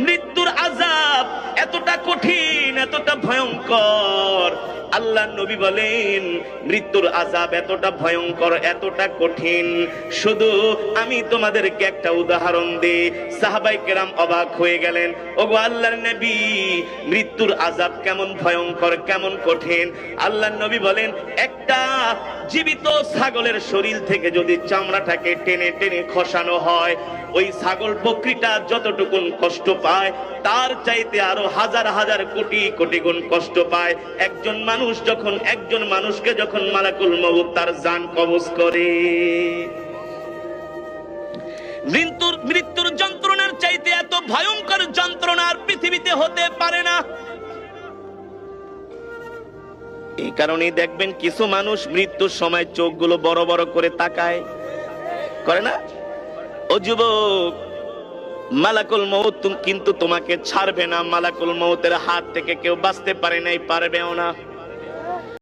মৃত্যুর আযাব এতটা কঠিন, এতটা ভয়ঙ্কর। আল্লাহ নবী বলেন মৃত্যুর আযাব এতটা ভয়ঙ্কর, এতটা কঠিন, শুধু আমি তোমাদেরকে একটা উদাহরণ দিই। সাহাবায়ে কেরাম অবাক হয়ে গেলেন, ওগো আল্লাহর নবী, মৃত্যুর আযাব কেমন ভয়ঙ্কর, কেমন কঠিন? আল্লাহর নবী বলেন, একটা জীবিত ছাগলের শরীর থেকে যদি চামড়াটাকে টেনে টেনে খসানো হয়, ওই ছাগল বকরিটা যতটুকুন কষ্ট পায় তার চাইতে আরো হাজার হাজার কোটি কোটি গুণ কষ্ট পায় একজন মানুষকে যখন মালাকুল মউত তার জান কবজ করে। মৃত্যুর যন্ত্রণার চাইতে এত ভয়ঙ্কর যন্ত্রণা আর পৃথিবীতে হতে পারে না। এই কারণেই দেখবেন কিছু মানুষ মৃত্যুর সময় চোখগুলো বড় বড় করে তাকায়, করে না? ও যুবক, মালাকুল মউত কিন্তু তোমাকে ছাড়বে না। মালাকুল মউতের হাত থেকে কেউ বাঁচতে পারে নাই, পারবেও না।